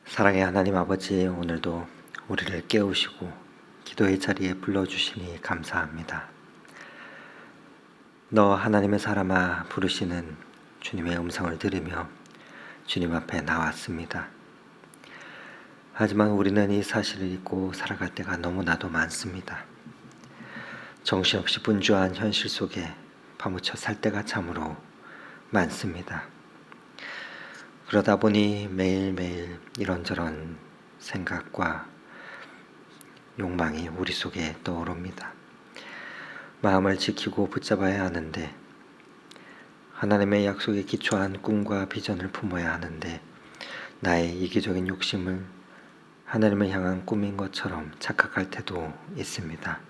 사랑의 하나님 아버지, 오늘도 우리를 깨우시고 기도의 자리에 불러주시니 감사합니다. 너 하나님의 사람아 부르시는 주님의 음성을 들으며 주님 앞에 나왔습니다. 하지만 우리는 이 사실을 잊고 살아갈 때가 너무나도 많습니다. 정신없이 분주한 현실 속에 파묻혀 살 때가 참으로 많습니다. 그러다 보니 매일매일 이런저런 생각과 욕망이 우리 속에 떠오릅니다. 마음을 지키고 붙잡아야 하는데, 하나님의 약속에 기초한 꿈과 비전을 품어야 하는데, 나의 이기적인 욕심을 하나님을 향한 꿈인 것처럼 착각할 때도 있습니다.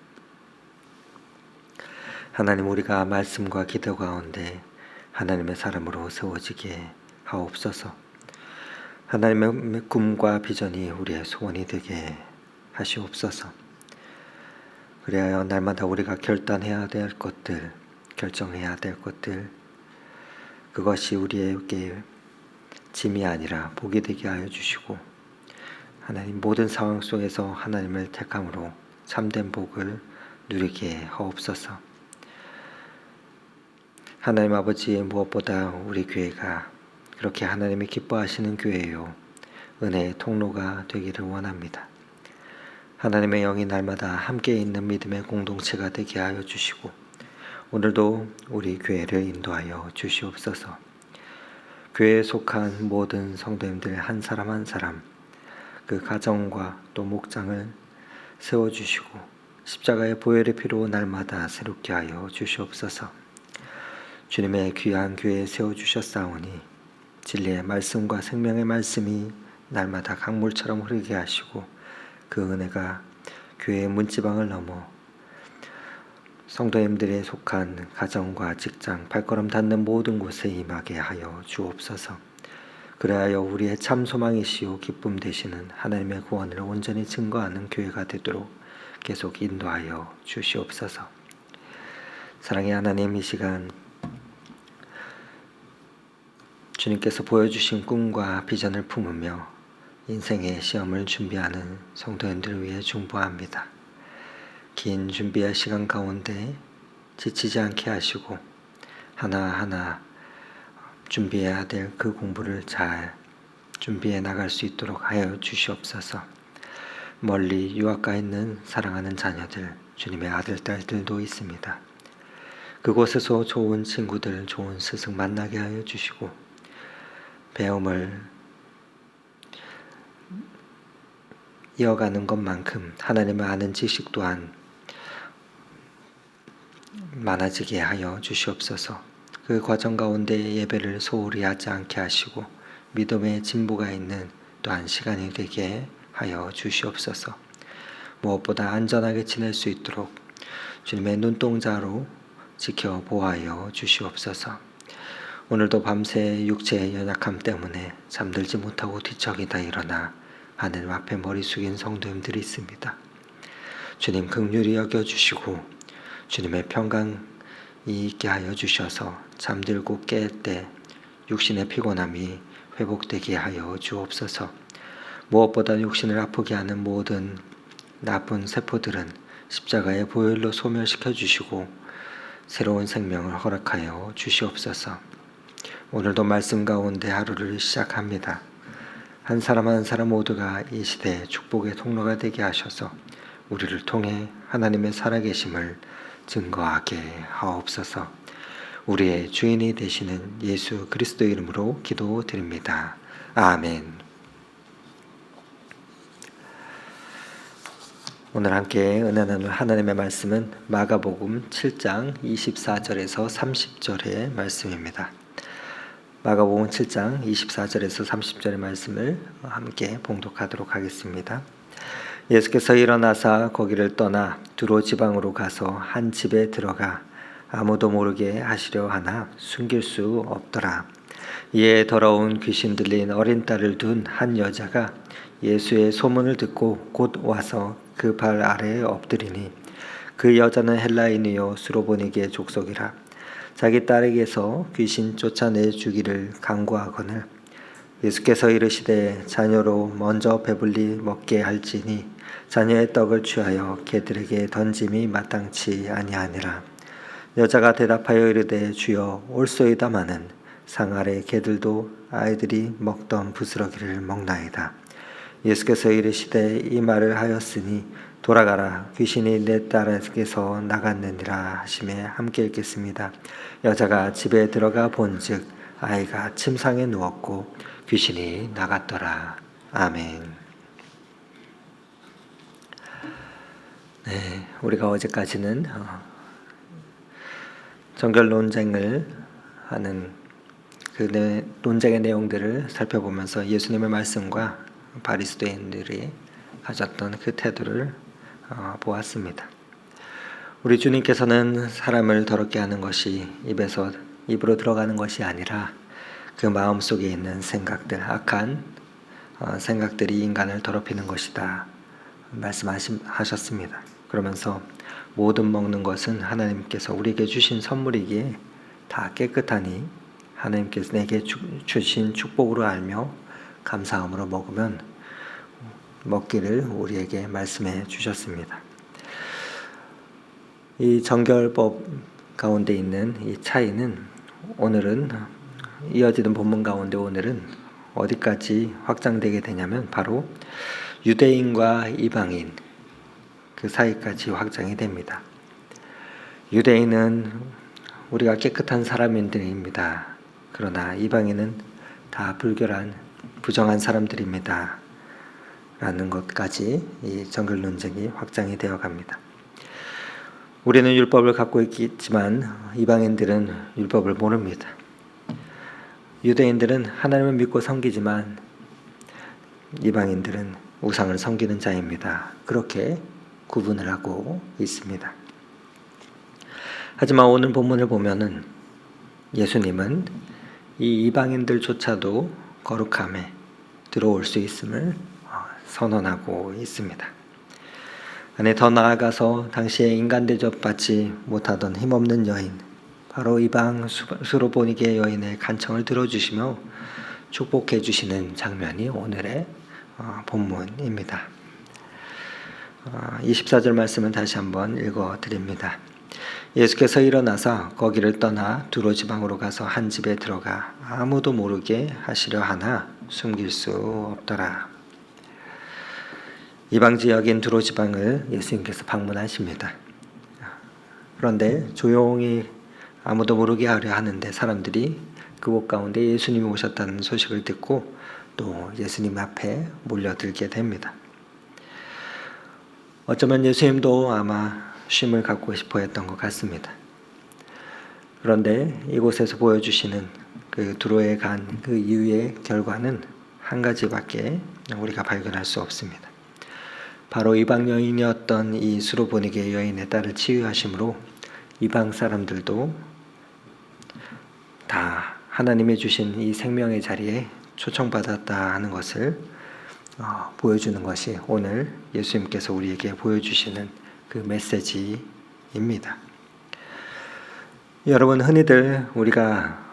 하나님, 우리가 말씀과 기도 가운데 하나님의 사람으로 세워지게 하옵소서. 하나님의 꿈과 비전이 우리의 소원이 되게 하시옵소서. 그리하여 날마다 우리가 결단해야 될 것들, 결정해야 될 것들, 그것이 우리에게 짐이 아니라 복이 되게 하여 주시고, 하나님 모든 상황 속에서 하나님을 택함으로 참된 복을 누리게 하옵소서. 하나님 아버지, 무엇보다 우리 교회가 그렇게 하나님이 기뻐하시는 교회요, 은혜의 통로가 되기를 원합니다. 하나님의 영이 날마다 함께 있는 믿음의 공동체가 되게 하여 주시고, 오늘도 우리 교회를 인도하여 주시옵소서. 교회에 속한 모든 성도님들 한 사람 한 사람, 그 가정과 또 목장을 세워주시고 십자가의 보혈의 피로 날마다 새롭게 하여 주시옵소서. 주님의 귀한 교회에 세워주셨사오니 진리의 말씀과 생명의 말씀이 날마다 강물처럼 흐르게 하시고, 그 은혜가 교회의 문지방을 넘어 성도님들에 속한 가정과 직장, 발걸음 닿는 모든 곳에 임하게 하여 주옵소서. 그래하여 우리의 참 소망이시오 기쁨 되시는 하나님의 구원을 온전히 증거하는 교회가 되도록 계속 인도하여 주시옵소서. 사랑의 하나님, 이 시간 주님께서 보여주신 꿈과 비전을 품으며 인생의 시험을 준비하는 성도님들을 위해 중보합니다. 긴 준비의 시간 가운데 지치지 않게 하시고 하나하나 준비해야 될 그 공부를 잘 준비해 나갈 수 있도록 하여 주시옵소서. 멀리 유학가 있는 사랑하는 자녀들, 주님의 아들, 딸들도 있습니다. 그곳에서 좋은 친구들, 좋은 스승 만나게 하여 주시고, 배움을 이어가는 것만큼 하나님을 아는 지식 또한 많아지게 하여 주시옵소서. 그 과정 가운데 예배를 소홀히 하지 않게 하시고 믿음의 진보가 있는 또한 시간이 되게 하여 주시옵소서. 무엇보다 안전하게 지낼 수 있도록 주님의 눈동자로 지켜 보호하여 주시옵소서. 오늘도 밤새 육체의 연약함 때문에 잠들지 못하고 뒤척이다 일어나 하늘 앞에 머리 숙인 성도님들이 있습니다. 주님 긍휼히 여겨주시고 주님의 평강이 있게 하여 주셔서 잠들고 깰 때 육신의 피곤함이 회복되게 하여 주옵소서. 무엇보다 육신을 아프게 하는 모든 나쁜 세포들은 십자가의 보혈로 소멸시켜 주시고 새로운 생명을 허락하여 주시옵소서. 오늘도 말씀 가운데 하루를 시작합니다. 한 사람 한 사람 모두가 이 시대의 축복의 통로가 되게 하셔서 우리를 통해 하나님의 살아계심을 증거하게 하옵소서. 우리의 주인이 되시는 예수 그리스도 이름으로 기도드립니다. 아멘. 오늘 함께 은혜 나눌 하나님의 말씀은 마가복음 7장 24절에서 30절의 말씀입니다. 마가복음 7장 24절에서 30절의 말씀을 함께 봉독하도록 하겠습니다. 예수께서 일어나사 거기를 떠나 두로 지방으로 가서 한 집에 들어가 아무도 모르게 하시려 하나 숨길 수 없더라. 이에 더러운 귀신 들린 어린 딸을 둔 한 여자가 예수의 소문을 듣고 곧 와서 그 발 아래에 엎드리니 그 여자는 헬라인이요 수로보니게의 족속이라. 자기 딸에게서 귀신 쫓아내 주기를 간구하거늘 예수께서 이르시되 자녀로 먼저 배불리 먹게 할지니 자녀의 떡을 취하여 개들에게 던짐이 마땅치 아니하니라. 여자가 대답하여 이르되 주여 올소이다마는 상 아래 개들도 아이들이 먹던 부스러기를 먹나이다. 예수께서 이르시되 이 말을 하였으니 돌아가라 귀신이 내 딸에게서 나갔느니라 하시매 함께 읽겠습니다. 여자가 집에 들어가 본즉 아이가 침상에 누웠고 귀신이 나갔더라. 아멘. 네, 우리가 어제까지는 정결 논쟁을 하는 그 논쟁의 내용들을 살펴보면서 예수님의 말씀과 바리새인들이 가졌던 그 태도를 보았습니다. 우리 주님께서는 사람을 더럽게 하는 것이 입으로 들어가는 것이 아니라 그 마음속에 있는 생각들, 악한 생각들이 인간을 더럽히는 것이다 말씀하셨습니다. 그러면서 모든 먹는 것은 하나님께서 우리에게 주신 선물이기에 다 깨끗하니 하나님께서 내게 주신 축복으로 알며 감사함으로 먹으면 먹기를 우리에게 말씀해 주셨습니다. 이 정결법 가운데 있는 이 차이는 오늘은 이어지는 본문 가운데 오늘은 어디까지 확장되게 되냐면 바로 유대인과 이방인 그 사이까지 확장이 됩니다. 유대인은 우리가 깨끗한 사람들입니다. 그러나 이방인은 다 불결한 부정한 사람들입니다. 라는 것까지 이 정결 논쟁이 확장이 되어 갑니다. 우리는 율법을 갖고 있지만 이방인들은 율법을 모릅니다. 유대인들은 하나님을 믿고 섬기지만 이방인들은 우상을 섬기는 자입니다. 그렇게 구분을 하고 있습니다. 하지만 오늘 본문을 보면은 예수님은 이 이방인들조차도 거룩함에 들어올 수 있음을 선언하고 있습니다. 아니 더 나아가서 당시에 인간 대접받지 못하던 힘없는 여인, 바로 이방 수로보니게 여인의 간청을 들어주시며 축복해 주시는 장면이 오늘의 본문입니다. 24절 말씀을 다시 한번 읽어드립니다. 예수께서 일어나서 거기를 떠나 두로 지방으로 가서 한 집에 들어가 아무도 모르게 하시려 하나 숨길 수 없더라. 이방 지역인 두로 지방을 예수님께서 방문하십니다. 그런데 조용히 아무도 모르게 하려 하는데 사람들이 그곳 가운데 예수님이 오셨다는 소식을 듣고 또 예수님 앞에 몰려들게 됩니다. 어쩌면 예수님도 아마 쉼을 갖고 싶어 했던 것 같습니다. 그런데 이곳에서 보여주시는 그 두로에 간 그 이유의 결과는 한 가지밖에 우리가 발견할 수 없습니다. 바로 이방 여인이었던 이 수로보니게 여인의 딸을 치유하심으로 이방 사람들도 다 하나님이 주신 이 생명의 자리에 초청받았다 하는 것을 보여주는 것이 오늘 예수님께서 우리에게 보여주시는 그 메시지입니다. 여러분, 흔히들 우리가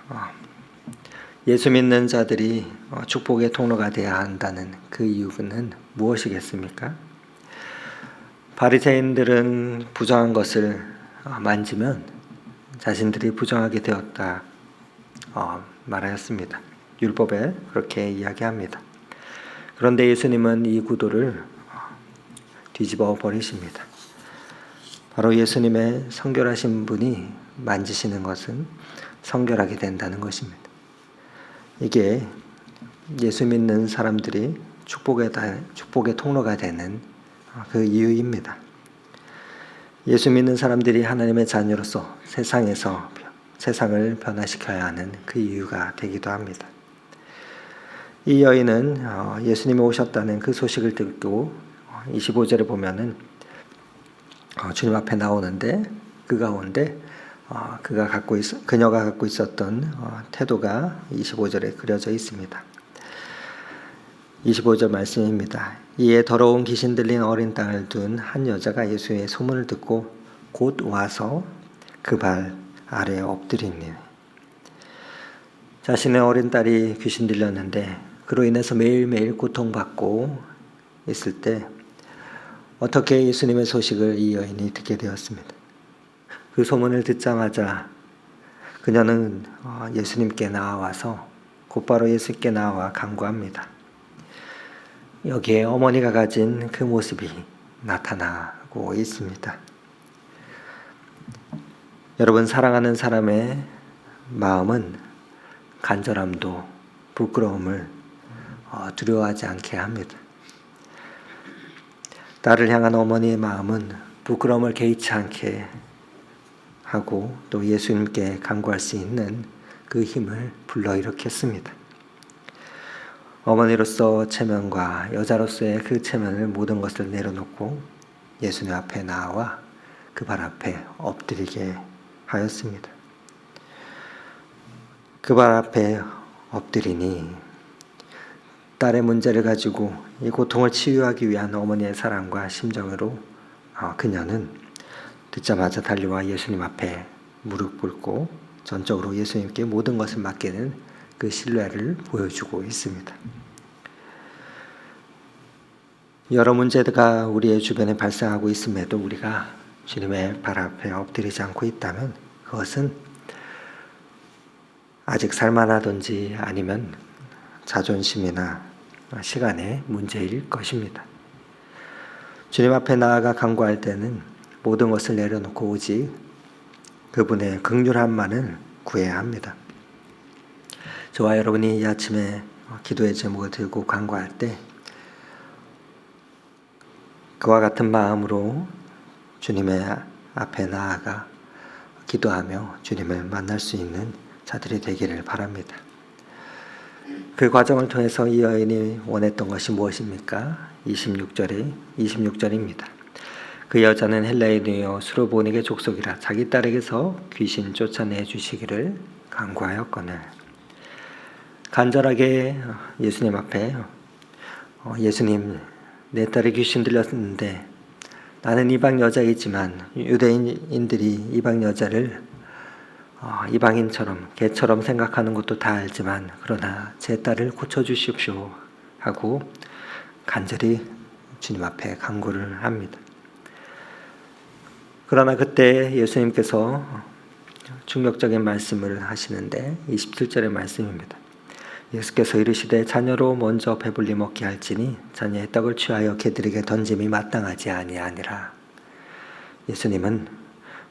예수 믿는 자들이 축복의 통로가 되어야 한다는 그 이유는 무엇이겠습니까? 바리새인들은 부정한 것을 만지면 자신들이 부정하게 되었다 말하였습니다. 율법에 그렇게 이야기합니다. 그런데 예수님은 이 구도를 뒤집어 버리십니다. 바로 예수님의 성결하신 분이 만지시는 것은 성결하게 된다는 것입니다. 이게 예수 믿는 사람들이 축복의 통로가 되는 그 이유입니다. 예수 믿는 사람들이 하나님의 자녀로서 세상을 변화시켜야 하는 그 이유가 되기도 합니다. 이 여인은 예수님이 오셨다는 그 소식을 듣고 25절에 보면은 주님 앞에 나오는데 그 가운데 그녀가 갖고 있었던 태도가 25절에 그려져 있습니다. 25절 말씀입니다. 이에 더러운 귀신 들린 어린 딸을 둔 한 여자가 예수의 소문을 듣고 곧 와서 그 발 아래에 엎드리니 자신의 어린 딸이 귀신 들렸는데 그로 인해서 매일매일 고통받고 있을 때 어떻게 예수님의 소식을 이 여인이 듣게 되었습니다. 그 소문을 듣자마자 그녀는 예수님께 나와서 곧바로 예수님께 나와 간구합니다. 여기에 어머니가 가진 그 모습이 나타나고 있습니다. 여러분, 사랑하는 사람의 마음은 간절함도 부끄러움을 두려워하지 않게 합니다. 딸을 향한 어머니의 마음은 부끄러움을 개의치 않게 하고 또 예수님께 간구할 수 있는 그 힘을 불러일으켰습니다. 어머니로서 체면과 여자로서의 그 체면을 모든 것을 내려놓고 예수님 앞에 나와 그 발 앞에 엎드리게 하였습니다. 그 발 앞에 엎드리니 딸의 문제를 가지고 이 고통을 치유하기 위한 어머니의 사랑과 심정으로 그녀는 듣자마자 달려와 예수님 앞에 무릎 꿇고 전적으로 예수님께 모든 것을 맡기는 그 신뢰를 보여주고 있습니다. 여러 문제가 우리의 주변에 발생하고 있음에도 우리가 주님의 발 앞에 엎드리지 않고 있다면 그것은 아직 살만하든지 아니면 자존심이나 시간의 문제일 것입니다. 주님 앞에 나아가 간구할 때는 모든 것을 내려놓고 오직 그분의 긍휼함만을 구해야 합니다. 저와 여러분이 이 아침에 기도의 제목을 들고 간구할 때 그와 같은 마음으로 주님의 앞에 나아가 기도하며 주님을 만날 수 있는 자들이 되기를 바랍니다. 그 과정을 통해서 이 여인이 원했던 것이 무엇입니까? 26절입니다. 그 여자는 헬라인이요 수르보닉의 족속이라 자기 딸에게서 귀신 쫓아내 주시기를 간구하였거늘. 간절하게 예수님 앞에 예수님, 내 딸이 귀신 들렸는데 나는 이방 여자이지만 유대인들이 이방 여자를 이방인처럼 개처럼 생각하는 것도 다 알지만 그러나 제 딸을 고쳐주십시오 하고 간절히 주님 앞에 간구를 합니다. 그러나 그때 예수님께서 충격적인 말씀을 하시는데 27절의 말씀입니다. 예수께서 이르시되 자녀로 먼저 배불리 먹게 할지니 자녀의 떡을 취하여 개들에게 던짐이 마땅하지 아니하니라. 예수님은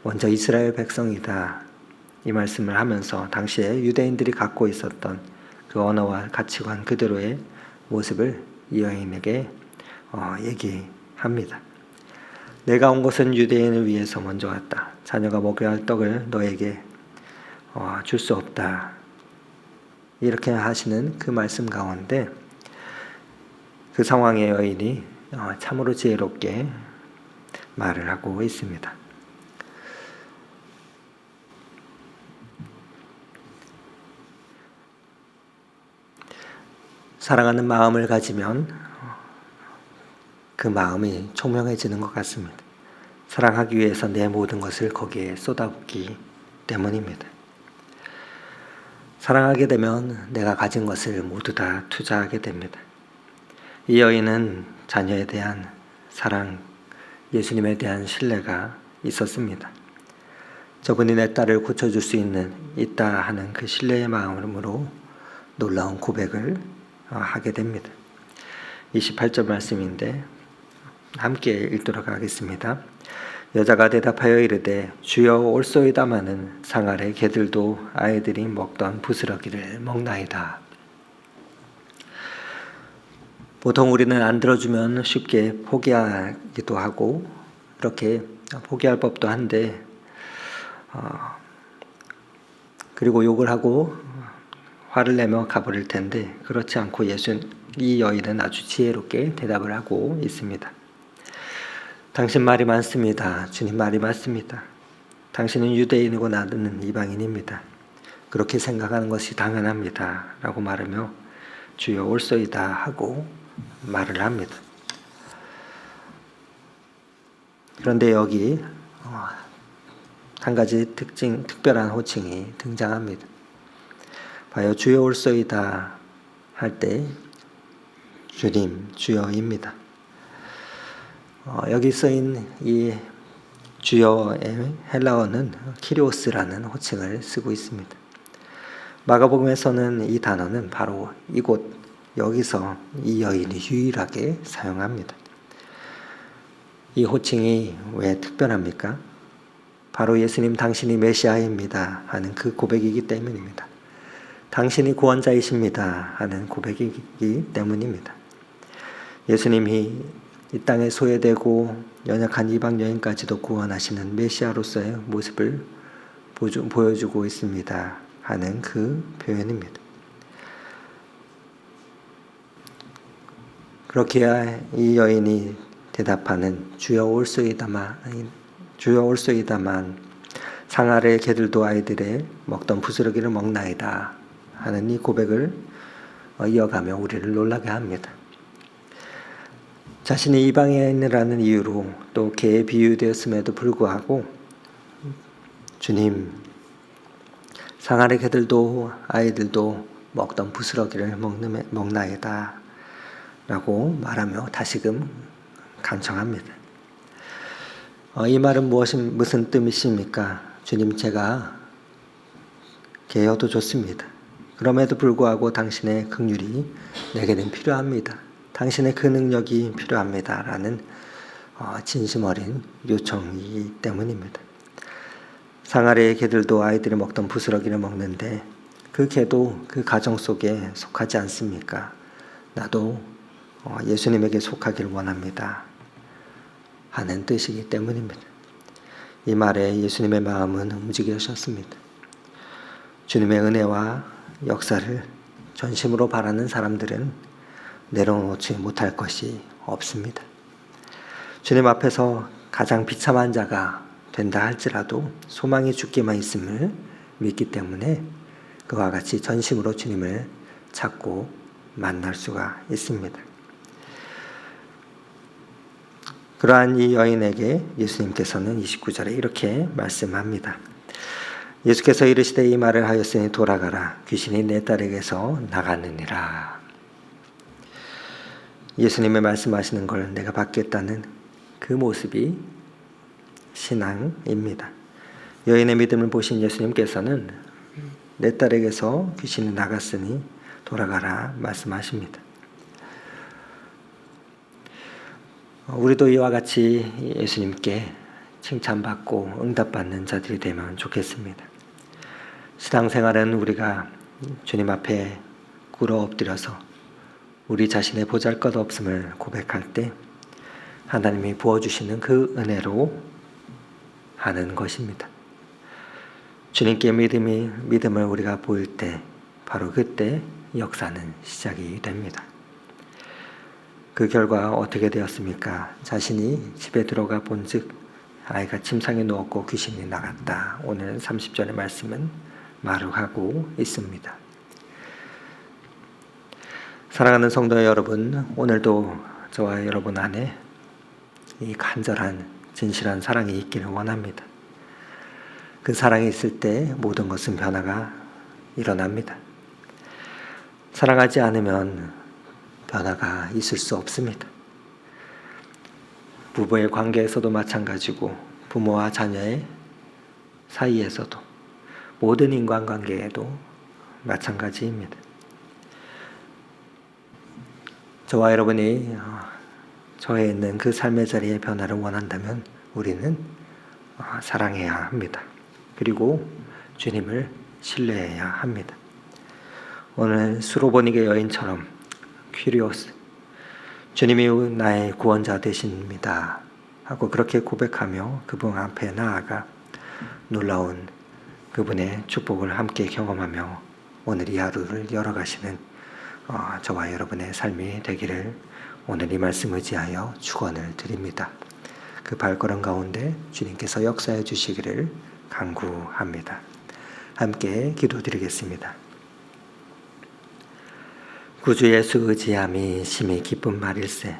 먼저 이스라엘 백성이다 이 말씀을 하면서 당시에 유대인들이 갖고 있었던 그 언어와 가치관 그대로의 모습을 이 여인에게 얘기합니다. 내가 온 것은 유대인을 위해서 먼저 왔다. 자녀가 먹여야 할 떡을 너에게 줄 수 없다. 이렇게 하시는 그 말씀 가운데 그 상황의 여인이 참으로 지혜롭게 말을 하고 있습니다. 사랑하는 마음을 가지면 그 마음이 총명해지는 것 같습니다. 사랑하기 위해서 내 모든 것을 거기에 쏟아붓기 때문입니다. 사랑하게 되면 내가 가진 것을 모두 다 투자하게 됩니다. 이 여인은 자녀에 대한 사랑, 예수님에 대한 신뢰가 있었습니다. 저분이 내 딸을 고쳐줄 수 있다 하는 그 신뢰의 마음으로 놀라운 고백을 하게 됩니다. 28절 말씀인데 함께 읽도록 하겠습니다. 여자가 대답하여 이르되 주여 올소이다마는 상 아래 개들도 아이들이 먹던 부스러기를 먹나이다. 보통 우리는 안 들어주면 쉽게 포기하기도 하고 이렇게 포기할 법도 한데 그리고 욕을 하고 화를 내며 가버릴 텐데 그렇지 않고 이 여인은 아주 지혜롭게 대답을 하고 있습니다. 당신 말이 맞습니다. 주님 말이 맞습니다. 당신은 유대인이고 나는 이방인입니다. 그렇게 생각하는 것이 당연합니다. 라고 말하며 주여 올소이다 하고 말을 합니다. 그런데 여기 한 가지 특별한 호칭이 등장합니다. 봐요. 주여 올소이다 할 때 주님, 주여입니다. 여기 쓰인 이 주여의 헬라어는 키리오스라는 호칭을 쓰고 있습니다. 마가복음에서는 이 단어는 바로 이곳 여기서 이 여인이 유일하게 사용합니다. 이 호칭이 왜 특별합니까? 바로 예수님 당신이 메시아입니다 하는 그 고백이기 때문입니다. 당신이 구원자이십니다 하는 고백이기 때문입니다. 예수님이 이 땅에 소외되고 연약한 이방 여인까지도 구원하시는 메시아로서의 모습을 보여주고 있습니다 하는 그 표현입니다. 그렇게 이 여인이 대답하는 주여 올소이다만 상아래 개들도 아이들의 먹던 부스러기를 먹나이다 하는 이 고백을 이어가며 우리를 놀라게 합니다. 자신이 이방인이라는 이유로 또 개에 비유되었음에도 불구하고 주님, 상아래 개들도 아이들도 먹던 부스러기를 먹나이다 라고 말하며 다시금 간청합니다. 이 말은 무슨 뜻이십니까? 주님, 제가 개여도 좋습니다. 그럼에도 불구하고 당신의 긍휼이 내게는 필요합니다. 당신의 그 능력이 필요합니다 라는 진심 어린 요청이기 때문입니다. 상아래의 개들도 아이들이 먹던 부스러기를 먹는데 그 개도 그 가정 속에 속하지 않습니까? 나도 예수님에게 속하기를 원합니다 하는 뜻이기 때문입니다. 이 말에 예수님의 마음은 움직여졌습니다. 주님의 은혜와 역사를 전심으로 바라는 사람들은 내려놓지 못할 것이 없습니다. 주님 앞에서 가장 비참한 자가 된다 할지라도 소망이 주께만 있음을 믿기 때문에 그와 같이 전심으로 주님을 찾고 만날 수가 있습니다. 그러한 이 여인에게 예수님께서는 29절에 이렇게 말씀합니다. 예수께서 이르시되 이 말을 하였으니 돌아가라. 귀신이 내 딸에게서 나가느니라. 예수님의 말씀하시는 걸 내가 받겠다는 그 모습이 신앙입니다. 여인의 믿음을 보신 예수님께서는 내 딸에게서 귀신이 나갔으니 돌아가라 말씀하십니다. 우리도 이와 같이 예수님께 칭찬받고 응답받는 자들이 되면 좋겠습니다. 신앙생활은 우리가 주님 앞에 꿇어 엎드려서 우리 자신의 보잘것없음을 고백할 때 하나님이 부어주시는 그 은혜로 하는 것입니다. 주님께 믿음을 우리가 보일 때 바로 그때 역사는 시작이 됩니다. 그 결과 어떻게 되었습니까? 자신이 집에 들어가 본즉 아이가 침상에 누웠고 귀신이 나갔다. 오늘 30절의 말씀은 말하고 있습니다. 사랑하는 성도 여러분, 오늘도 저와 여러분 안에 이 간절한 진실한 사랑이 있기를 원합니다. 그 사랑이 있을 때 모든 것은 변화가 일어납니다. 사랑하지 않으면 변화가 있을 수 없습니다. 부부의 관계에서도 마찬가지고 부모와 자녀의 사이에서도 모든 인간관계에도 마찬가지입니다. 저와 여러분이 저에 있는 그 삶의 자리의 변화를 원한다면 우리는 사랑해야 합니다. 그리고 주님을 신뢰해야 합니다. 오늘 수로보니게 여인처럼 퀴리오스, 주님이 나의 구원자 되십니다 하고 그렇게 고백하며 그분 앞에 나아가 놀라운 그분의 축복을 함께 경험하며 오늘 이 하루를 열어가시는 저와 여러분의 삶이 되기를 오늘 이 말씀 의지하여 축원을 드립니다. 그 발걸음 가운데 주님께서 역사해 주시기를 간구합니다. 함께 기도드리겠습니다. 구주 예수 의지함이 심히 기쁜 말일세.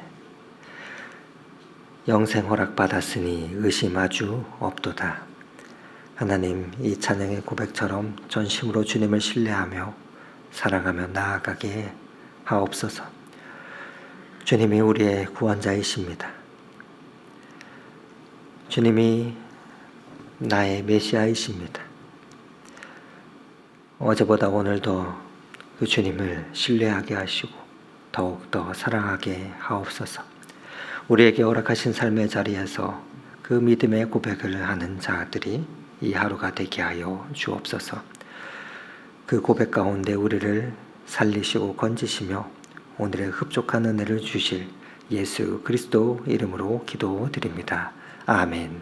영생 허락받았으니 의심하주 없도다. 하나님, 이 찬양의 고백처럼 전심으로 주님을 신뢰하며 사랑하며 나아가게 하옵소서. 주님이 우리의 구원자이십니다. 주님이 나의 메시아이십니다. 어제보다 오늘도 그 주님을 신뢰하게 하시고 더욱더 사랑하게 하옵소서. 우리에게 허락하신 삶의 자리에서 그 믿음의 고백을 하는 자들이 이 하루가 되게 하여 주옵소서. 그 고백 가운데 우리를 살리시고 건지시며 오늘의 흡족한 은혜를 주실 예수 그리스도 이름으로 기도드립니다. 아멘.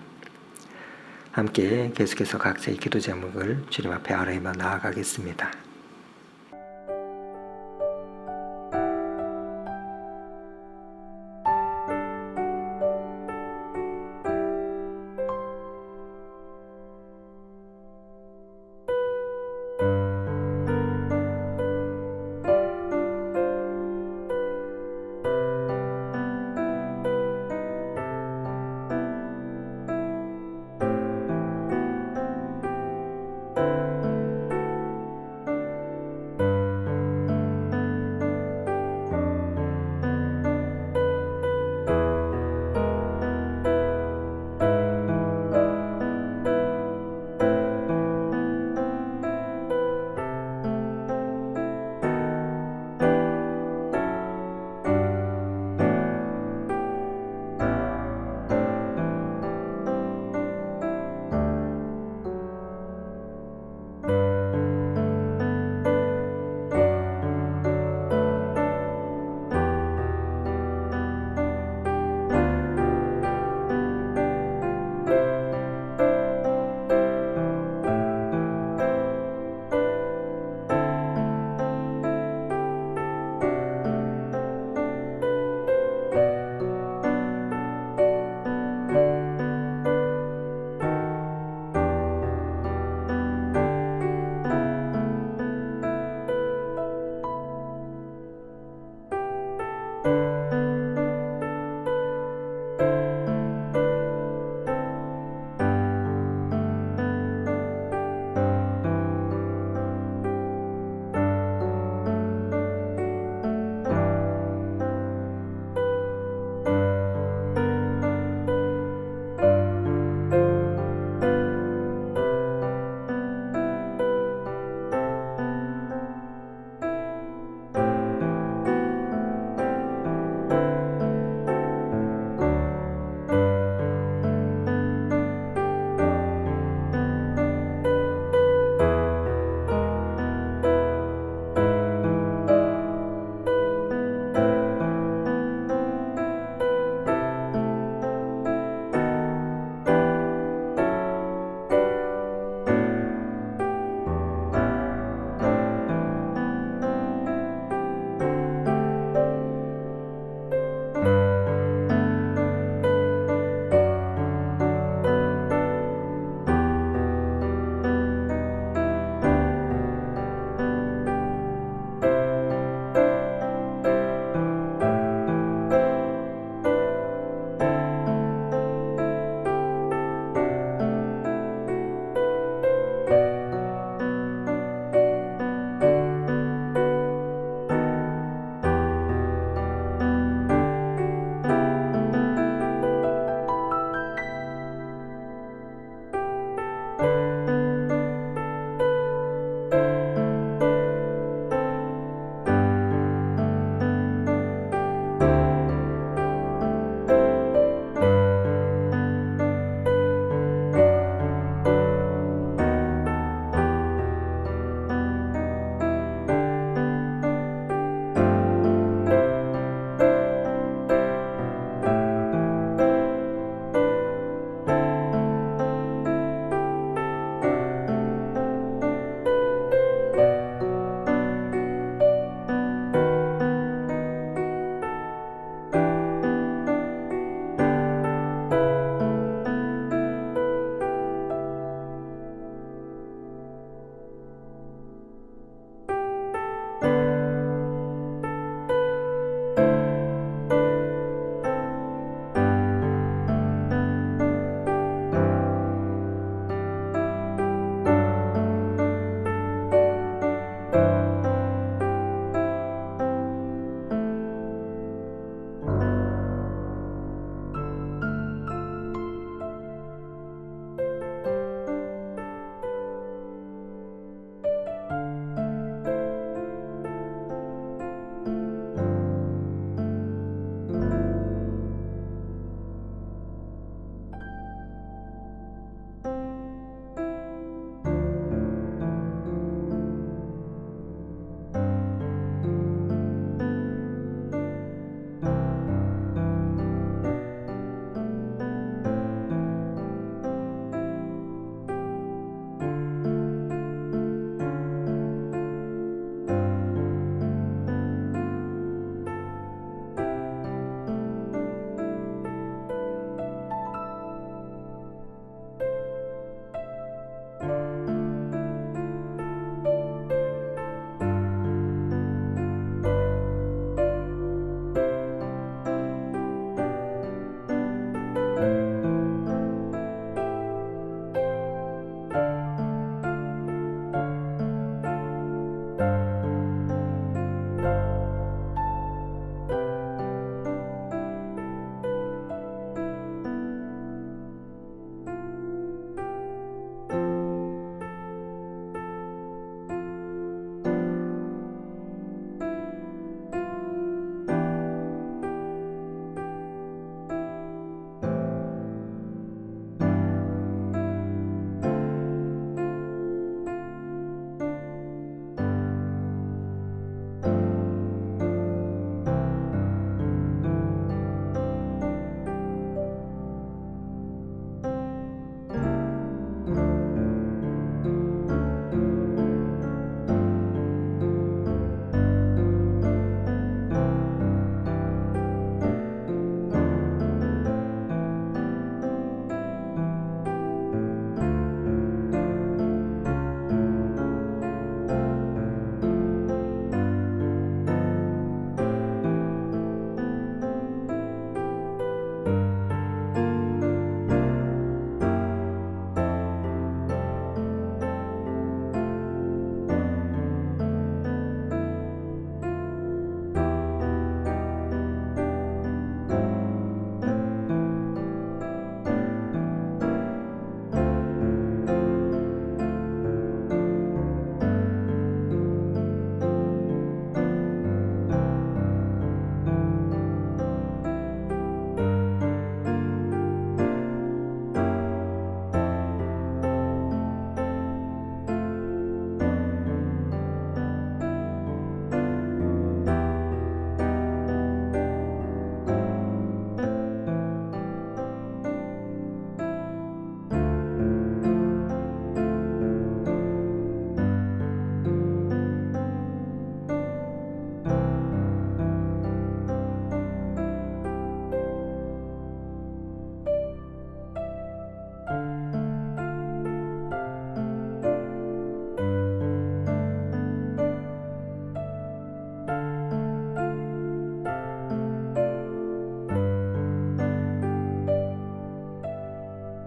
함께 계속해서 각자의 기도 제목을 주님 앞에 아뢰며 나아가겠습니다.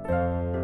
주옵소서.